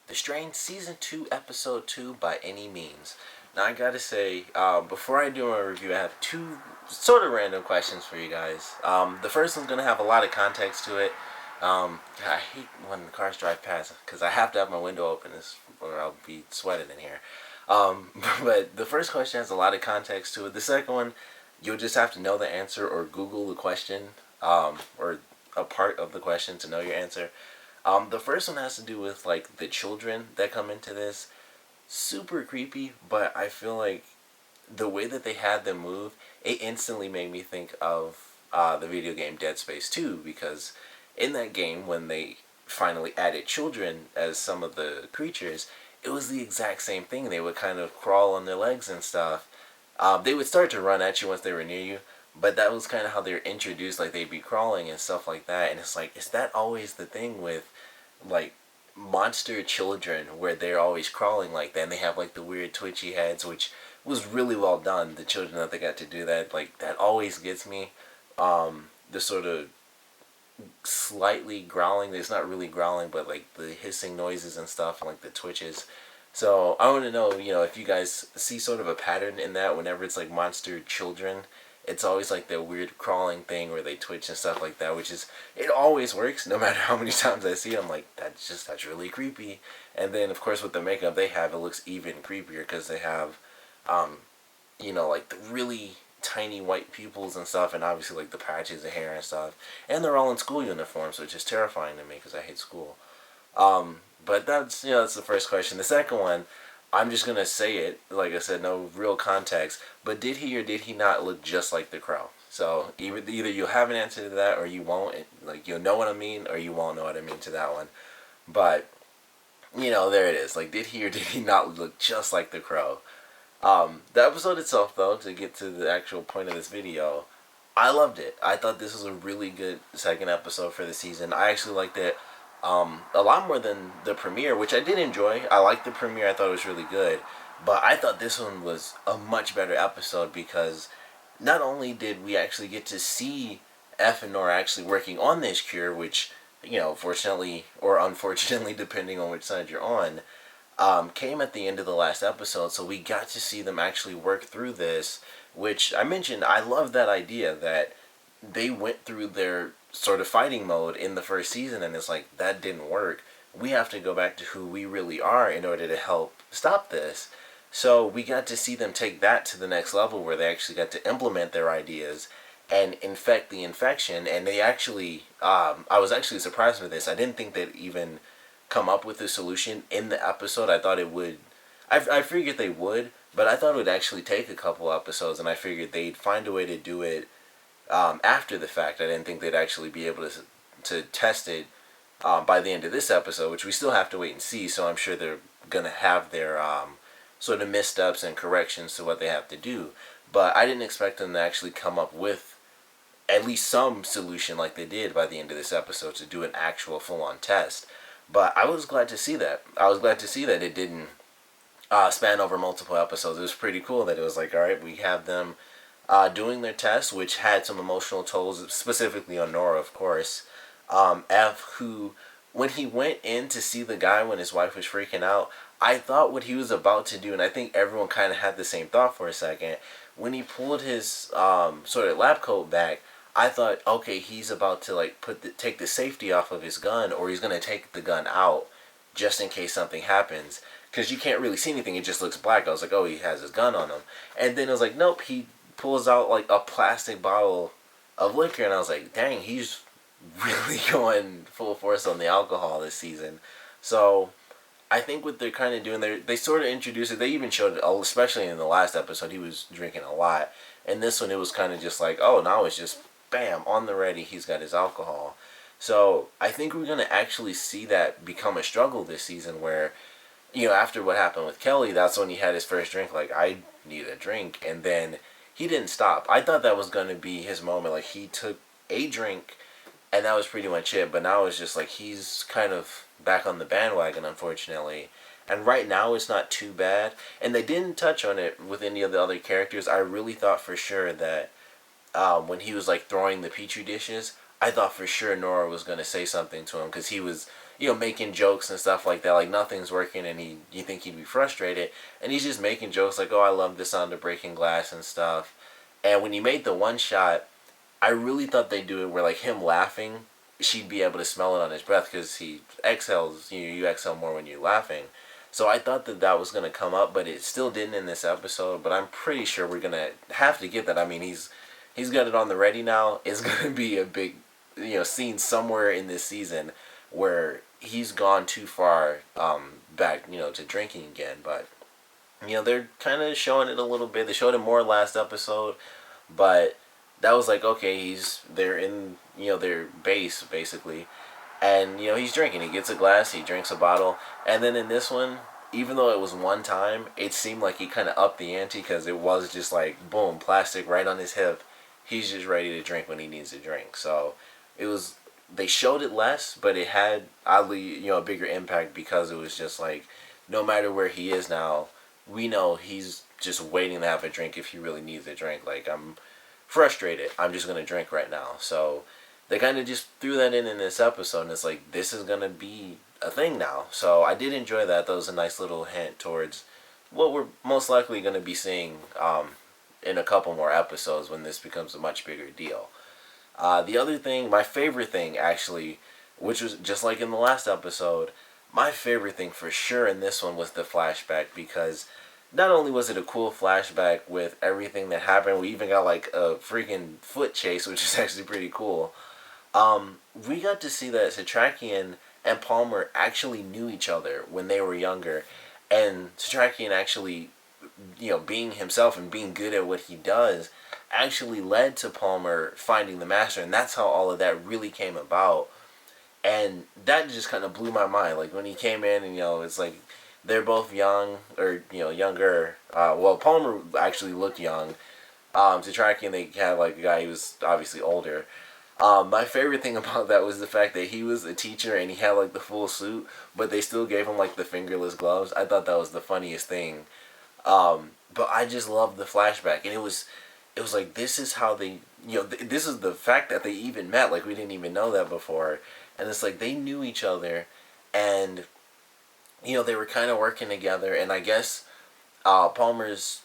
The Strain Season 2, Episode 2 by any means. Now, I gotta say, before I do my review, I have two sort of random questions for you guys. The first one's gonna have a lot of context to it. I hate when the cars drive past because I have to have my window open or I'll be sweating in here. But the first question has a lot of context to it. The second one, you'll just have to know the answer or Google the question, or a part of the question to know your answer. The first one has to do with like the children that come into this. Super creepy, but I feel like the way that they had them move, it instantly made me think of the video game Dead Space 2, because in that game, when they finally added children as some of the creatures, it was the exact same thing. They would kind of crawl on their legs and stuff. They would start to run at you once they were near you, but that was kind of how they were introduced. Like, they'd be crawling and stuff like that, and it's like, is that always the thing with like monster children, where they're always crawling like that and they have like the weird twitchy heads, which was really well done. The children that they got to do that, like, that always gets me. The sort of slightly growling, it's not really growling, but like the hissing noises and stuff, and like the twitches. So I want to know, if you guys see sort of a pattern in that whenever it's like monster children. It's always like the weird crawling thing where they twitch and stuff like that, which is, it always works no matter how many times I see it. I'm like, that's really creepy. And then of course with the makeup they have, it looks even creepier because they have, like the really tiny white pupils and stuff, and obviously like the patches of hair and stuff. And they're all in school uniforms, which is terrifying to me because I hate school. But that's the first question. The second one, I'm just gonna say it. Like I said, no real context. But did he or did he not look just like the Crow? So either you'll have an answer to that, or you won't. Like, you'll know what I mean, or you won't know what I mean to that one. But there it is. Like, did he or did he not look just like the Crow? The episode itself, though, to get to the actual point of this video, I loved it. I thought this was a really good second episode for the season. I actually liked it a lot more than the premiere, which I did enjoy. I liked the premiere. I thought it was really good. But I thought this one was a much better episode because not only did we actually get to see Eph and Nora actually working on this cure, which, fortunately or unfortunately, depending on which side you're on, came at the end of the last episode. So we got to see them actually work through this, which I mentioned, I love that idea that they went through their sort of fighting mode in the first season, and it's like, that didn't work. We have to go back to who we really are in order to help stop this. So we got to see them take that to the next level, where they actually got to implement their ideas and infect the infection. And they actually, I was actually surprised with this. I didn't think they'd even come up with a solution in the episode. I thought it would. I figured they would, but I thought it would actually take a couple episodes, and I figured they'd find a way to do it after the fact. I didn't think they'd actually be able to test it by the end of this episode, which we still have to wait and see. So I'm sure they're gonna have their sort of missteps and corrections to what they have to do. But I didn't expect them to actually come up with at least some solution like they did by the end of this episode to do an actual full-on test. But I was glad to see that. I was glad to see that it didn't span over multiple episodes. It was pretty cool that it was like, all right, we have them doing their test, which had some emotional tolls, specifically on Nora, of course. Eph, who, when he went in to see the guy when his wife was freaking out, I thought what he was about to do, and I think everyone kind of had the same thought for a second, when he pulled his sort of lab coat back, I thought, okay, he's about to like take the safety off of his gun, or he's gonna take the gun out just in case something happens, because you can't really see anything. It just looks black. I was like, oh, he has his gun on him, and then it was like, nope, he pulls out like a plastic bottle of liquor, and I was like, dang, he's really going full force on the alcohol this season. So I think what they're kind of doing, they sort of introduce it. They even showed it, especially in the last episode, he was drinking a lot. And this one, it was kind of just like, oh, now it's just, bam, on the ready, he's got his alcohol. So I think we're going to actually see that become a struggle this season where, after what happened with Kelly, that's when he had his first drink, like, I need a drink. And then he didn't stop. I thought that was going to be his moment. Like, he took a drink, and that was pretty much it. But now it's just like he's kind of back on the bandwagon, unfortunately. And right now it's not too bad. And they didn't touch on it with any of the other characters. I really thought for sure that when he was like throwing the petri dishes, I thought for sure Nora was going to say something to him, because he was making jokes and stuff like that. Like nothing's working, and you think he'd be frustrated, and he's just making jokes like, "Oh, I love the sound of breaking glass and stuff." And when he made the one shot, I really thought they'd do it where like him laughing, she'd be able to smell it on his breath because he exhales. You exhale more when you're laughing. So I thought that was gonna come up, but it still didn't in this episode. But I'm pretty sure we're gonna have to get that. I mean, he's got it on the ready now. It's gonna be a big, scene somewhere in this season where he's gone too far back, to drinking again. But they're kind of showing it a little bit. They showed it more last episode, but that was like, okay, they're in their base basically, and he's drinking. He gets a glass, he drinks a bottle, and then in this one, even though it was one time, it seemed like he kind of upped the ante because it was just like boom, plastic right on his hip. He's just ready to drink when he needs to drink. So it was. They showed it less, but it had oddly a bigger impact because it was just like no matter where he is now, we know he's just waiting to have a drink if he really needs a drink. Like, I'm frustrated, I'm just gonna drink right now. So they kind of just threw that in this episode, and it's like this is gonna be a thing now. So I did enjoy that. That was a nice little hint towards what we're most likely gonna be seeing in a couple more episodes when this becomes a much bigger deal. The other thing, my favorite thing actually, which was just like in the last episode, my favorite thing for sure in this one was the flashback, because not only was it a cool flashback with everything that happened, we even got like a freaking foot chase, which is actually pretty cool. We got to see that Setrakian and Palmer actually knew each other when they were younger, and Setrakian actually, being himself and being good at what he does, actually led to Palmer finding the master, and that's how all of that really came about. And that just kind of blew my mind. Like when he came in, and it's like they're both young, or younger. Well, Palmer actually looked young. To Setrakian, they had like a guy who was obviously older. My favorite thing about that was the fact that he was a teacher and he had like the full suit, but they still gave him like the fingerless gloves. I thought that was the funniest thing. But I just loved the flashback, and it was like this is how they, this is the fact that they even met. Like we didn't even know that before, and it's like they knew each other, and they were kind of working together. And I guess Palmer's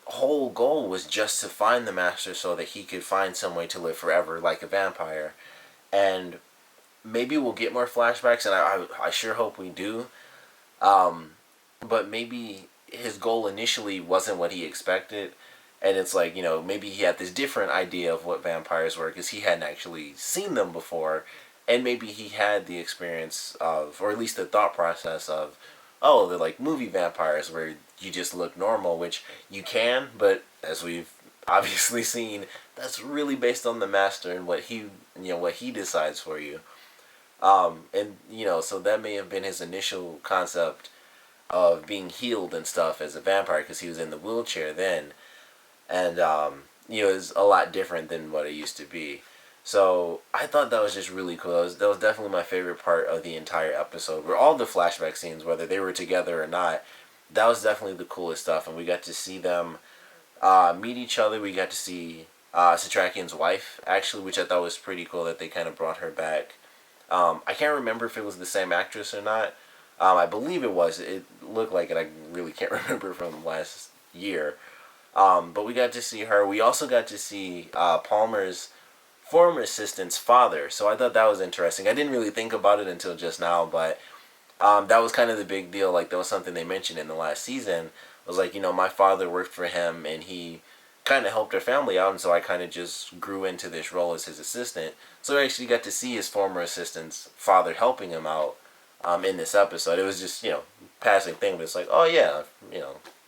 whole goal was just to find the master so that he could find some way to live forever like a vampire. And maybe we'll get more flashbacks, and I sure hope we do. But maybe his goal initially wasn't what he expected. And it's like, maybe he had this different idea of what vampires were because he hadn't actually seen them before. And maybe he had the experience of, or at least the thought process of, oh, they're like movie vampires where you just look normal, which you can, but as we've obviously seen, that's really based on the master and what he decides for you. So that may have been his initial concept of being healed and stuff as a vampire because he was in the wheelchair then. And, it's a lot different than what it used to be. So I thought that was just really cool. That was definitely my favorite part of the entire episode. Where all the flashback scenes, whether they were together or not, that was definitely the coolest stuff. And we got to see them meet each other. We got to see Setrakian's wife, actually, which I thought was pretty cool that they kind of brought her back. I can't remember if it was the same actress or not. I believe it was. It looked like it. I really can't remember from last year. But we got to see her. We also got to see Palmer's former assistant's father. So I thought that was interesting. I didn't really think about it until just now, but that was kind of the big deal. Like, that was something they mentioned in the last season. It was like, my father worked for him, and he kind of helped our family out, and so I kind of just grew into this role as his assistant. So I actually got to see his former assistant's father helping him out in this episode. It was just, passing thing, but it's like, oh yeah,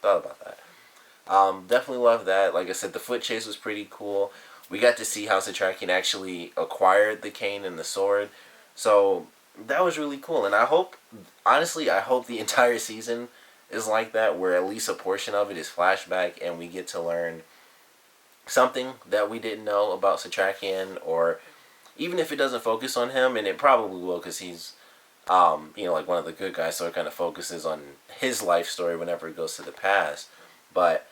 thought about that. Definitely love that. Like I said, the foot chase was pretty cool. We got to see how Setrakian actually acquired the cane and the sword. So that was really cool. And I hope the entire season is like that, where at least a portion of it is flashback and we get to learn something that we didn't know about Setrakian, or even if it doesn't focus on him, and it probably will because he's, like one of the good guys, so it kind of focuses on his life story whenever it goes to the past. But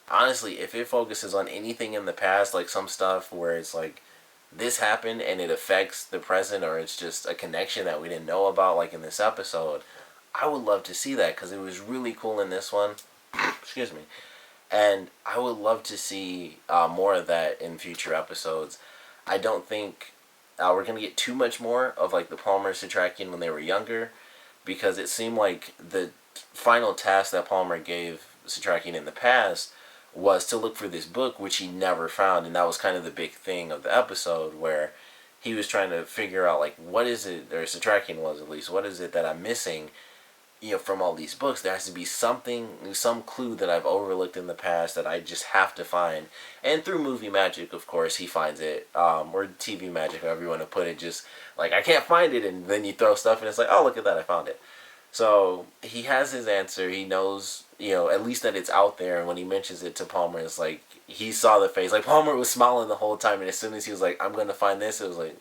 honestly, if it focuses on anything in the past, like some stuff where it's like this happened and it affects the present, or it's just a connection that we didn't know about, like in this episode, I would love to see that because it was really cool in this one. Excuse me. And I would love to see more of that in future episodes. I don't think we're going to get too much more of like the Palmer Setrakian when they were younger, because it seemed like the final task that Palmer gave Setrakian in the past was to look for this book, which he never found, and that was kind of the big thing of the episode, where he was trying to figure out like what is it, or Setrakian was at least, what is it that I'm missing, from all these books. There has to be something, some clue that I've overlooked in the past that I just have to find. And through movie magic, of course, he finds it, or TV magic, however you want to put it. Just like, I can't find it, and then you throw stuff, and it's like, oh, look at that, I found it. So he has his answer. He knows, at least that it's out there. And when he mentions it to Palmer, it's like he saw the face. Like Palmer was smiling the whole time, and as soon as he was like, "I'm gonna find this," it was like,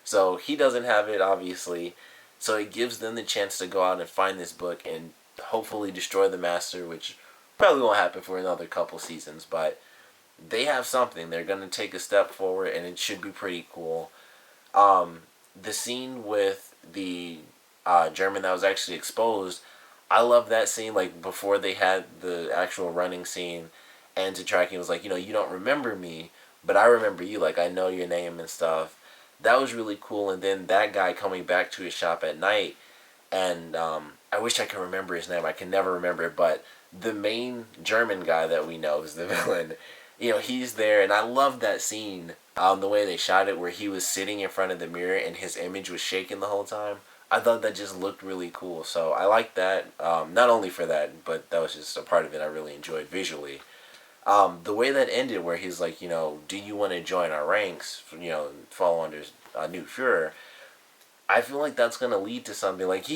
So he doesn't have it, obviously. So it gives them the chance to go out and find this book and hopefully destroy the Master, which probably won't happen for another couple seasons. But they have something. They're gonna take a step forward, and it should be pretty cool. The scene with the German that was actually exposed, I love that scene. Like before they had the actual running scene, and Setrakian was like, you don't remember me, but I remember you. Like I know your name and stuff. That was really cool. And then that guy coming back to his shop at night, and I wish I could remember his name. I can never remember it, but the main German guy that we know is the villain. He's there, and I love that scene. The way they shot it, where he was sitting in front of the mirror and his image was shaking the whole time. I thought that just looked really cool. So I like that. Not only for that, but that was just a part of it I really enjoyed visually. The way that ended, where he's like, do you want to join our ranks, follow under a new Fuhrer? I feel like that's going to lead to something. Like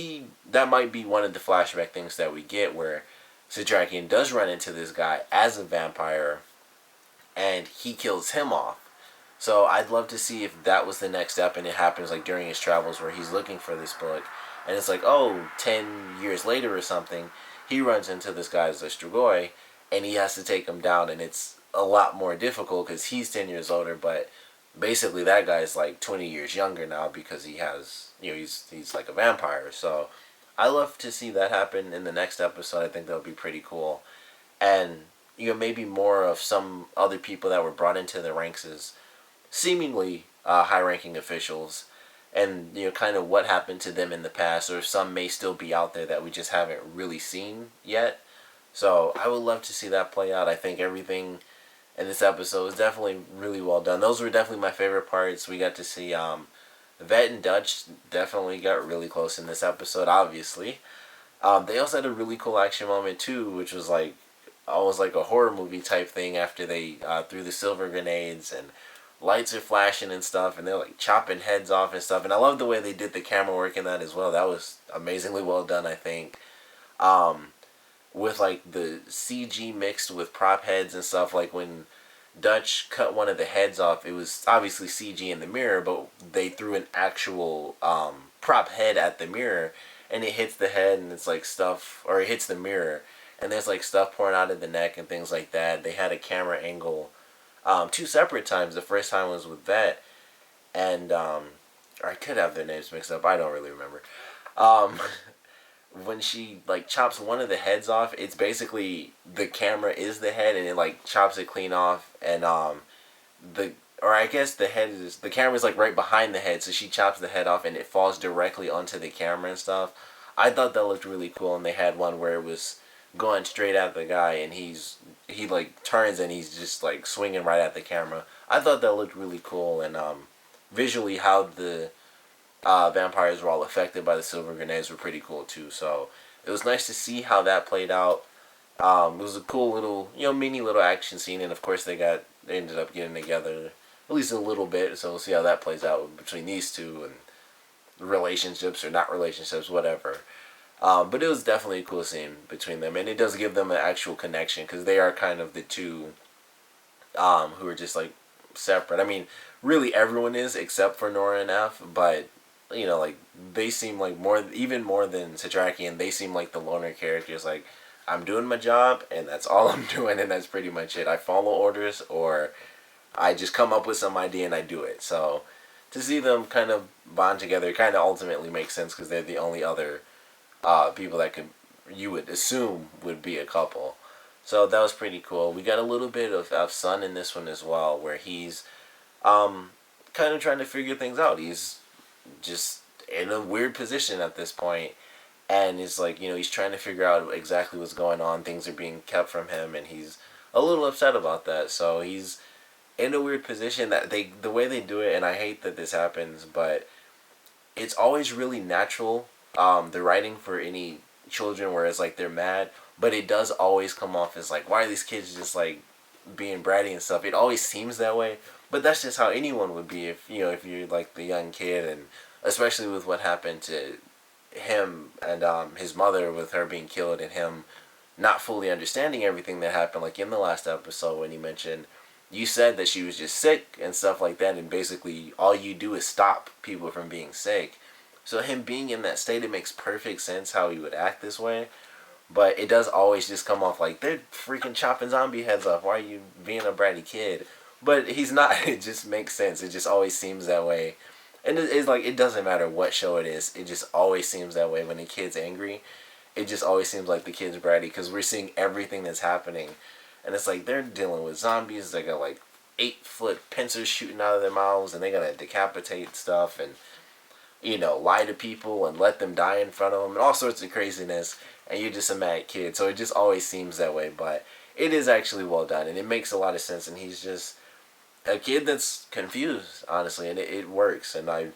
that might be one of the flashback things that we get, where Setrakian does run into this guy as a vampire, and he kills him off. So I'd love to see if that was the next step, and it happens like during his travels where he's looking for this book, and it's like, 10 years later or something, he runs into this guy as a Strigoi, and he has to take him down, and it's a lot more difficult because he's 10 years older, but basically that guy's like 20 years younger now because he has, he's like a vampire. So I love to see that happen in the next episode. I think that would be pretty cool. And, maybe more of some other people that were brought into the ranks as seemingly high-ranking officials, and kind of what happened to them in the past, or some may still be out there that we just haven't really seen yet. So I would love to see that play out. I think everything in this episode was definitely really well done. Those were definitely my favorite parts. We got to see Vet and Dutch definitely got really close in this episode, obviously. They also had a really cool action moment too, which was like almost like a horror movie type thing after they threw the silver grenades, and lights are flashing and stuff, and they're like chopping heads off and stuff. And I love the way they did the camera work in that as well. That was amazingly well done, I think. With like the CG mixed with prop heads and stuff, like when Dutch cut one of the heads off, it was obviously CG in the mirror, but they threw an actual prop head at the mirror, and it hits the head, and it's like stuff, or it hits the mirror, and there's like stuff pouring out of the neck and things like that. They had a camera angle 2 separate times. The first time was with Vet, and or I could have their names mixed up. I don't really remember. When she like chops one of the heads off, it's basically the camera is the head, and it like chops it clean off, and the camera's like right behind the head, so she chops the head off and it falls directly onto the camera and stuff. I thought that looked really cool. And they had one where it was going straight at the guy, and he like turns and he's just like swinging right at the camera. I thought that looked really cool, and visually how the vampires were all affected by the silver grenades were pretty cool too. So it was nice to see how that played out. It was a cool little, mini little action scene, and of course they ended up getting together at least a little bit. So we'll see how that plays out between these two, and relationships or not relationships, whatever. But it was definitely a cool scene between them, and it does give them an actual connection, because they are kind of the two who are just like separate. I mean, really everyone is except for Nora and Eph, but like they seem like even more than Setrakian, they seem like the loner characters. Like, I'm doing my job, and that's all I'm doing, and that's pretty much it. I follow orders, or I just come up with some idea and I do it. So to see them kind of bond together kind of ultimately makes sense because they're the only other people that could you would assume would be a couple. So that was pretty cool. We got a little bit of F's son in this one as well, where he's um, kind of trying to figure things out. He's just in a weird position at this point, and it's like he's trying to figure out exactly what's going on. Things are being kept from him, and he's a little upset about that. So he's in a weird position that the way they do it, and I hate that this happens, but it's always really natural. The writing for any children, where it's like they're mad, but it does always come off as like, why are these kids just like being bratty and stuff? It always seems that way, but that's just how anyone would be if you're like the young kid, and especially with what happened to him and his mother with her being killed and him not fully understanding everything that happened. Like in the last episode when he mentioned, you said that she was just sick and stuff like that, and basically all you do is stop people from being sick. So him being in that state, it makes perfect sense how he would act this way. But it does always just come off like they're freaking chopping zombie heads off. Why are you being a bratty kid? But he's not. It just makes sense. It just always seems that way. And it's like it doesn't matter what show it is. It just always seems that way when the kid's angry. It just always seems like the kid's bratty because we're seeing everything that's happening. And it's like they're dealing with zombies. They got like 8-foot pincers shooting out of their mouths, and they gotta decapitate stuff and lie to people and let them die in front of them and all sorts of craziness. And you're just a mad kid. So it just always seems that way. But it is actually well done, and it makes a lot of sense. And he's just a kid that's confused, honestly, and it works. And I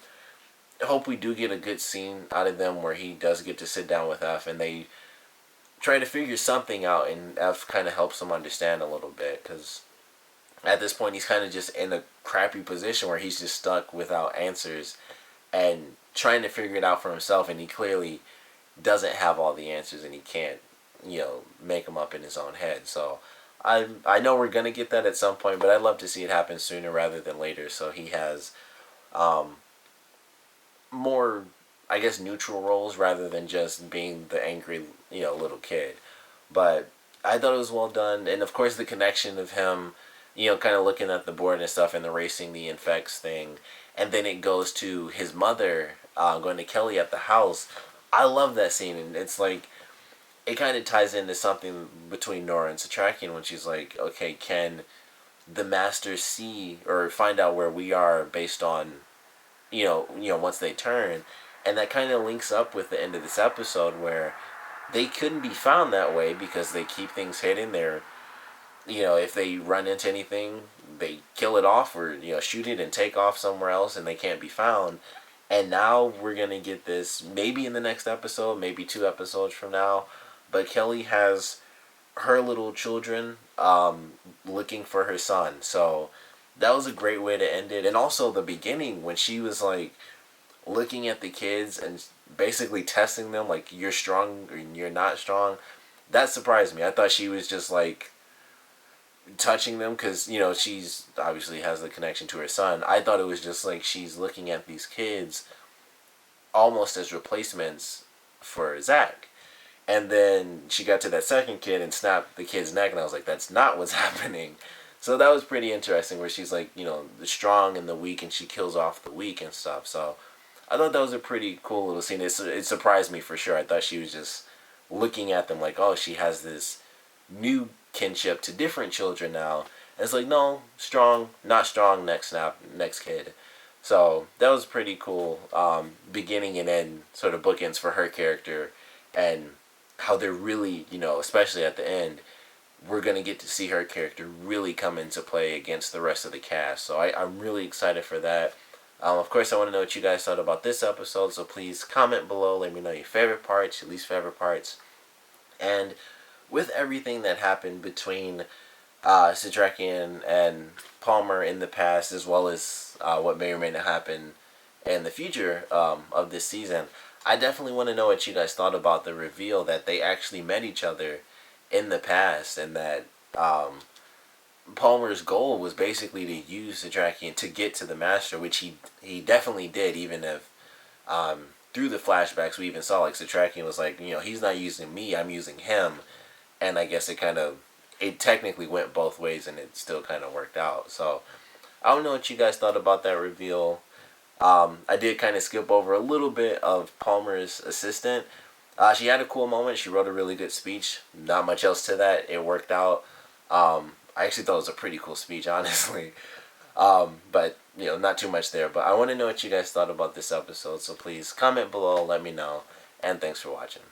hope we do get a good scene out of them where he does get to sit down with F and they try to figure something out, and F kind of helps him understand a little bit because at this point he's kind of just in a crappy position where he's just stuck without answers and trying to figure it out for himself, and he clearly doesn't have all the answers and he can't make them up in his own head. So I know we're gonna get that at some point, but I'd love to see it happen sooner rather than later, so he has more, I guess, neutral roles rather than just being the angry little kid. But I thought it was well done, and of course the connection of him kind of looking at the board and stuff and erasing the infects thing, and then it goes to his mother going to Kelly at the house. I love that scene, and it's like it kind of ties into something between Nora and Setrakian when she's like, okay, can the master see or find out where we are based on once they turn? And that kind of links up with the end of this episode where they couldn't be found that way because they keep things hidden. They're if they run into anything, they kill it off or shoot it and take off somewhere else, and they can't be found. And now we're gonna get this maybe in the next episode, maybe 2 episodes from now. But Kelly has her little children looking for her son. So that was a great way to end it. And also the beginning when she was like looking at the kids and basically testing them like you're strong or you're not strong. That surprised me. I thought she was just like touching them because she's obviously has the connection to her son. I thought it was just like she's looking at these kids almost as replacements for Zach. And then she got to that second kid and snapped the kid's neck, and I was like, that's not what's happening. So that was pretty interesting where she's like the strong and the weak, and she kills off the weak and stuff. So I thought that was a pretty cool little scene. It surprised me for sure. I thought she was just looking at them like, oh, she has this new kinship to different children now. And it's like, no, strong, not strong, next snap, next kid. So that was pretty cool beginning and end sort of bookends for her character, and how they're really, especially at the end, we're going to get to see her character really come into play against the rest of the cast. So I'm really excited for that. Of course, I want to know what you guys thought about this episode, so please comment below. Let me know your favorite parts, your least favorite parts. And with everything that happened between Setrakian and Palmer in the past, as well as what may or may not happen in the future of this season, I definitely want to know what you guys thought about the reveal that they actually met each other in the past, and that Palmer's goal was basically to use Setrakian to get to the Master, which he definitely did, even if through the flashbacks we even saw like Setrakian was like, he's not using me, I'm using him. And I guess it technically went both ways, and it still kind of worked out. So I don't know what you guys thought about that reveal. I did kind of skip over a little bit of Palmer's assistant. She had a cool moment. She wrote a really good speech. Not much else to that. It worked out. I actually thought it was a pretty cool speech, honestly. But not too much there. But I want to know what you guys thought about this episode. So please comment below. Let me know. And thanks for watching.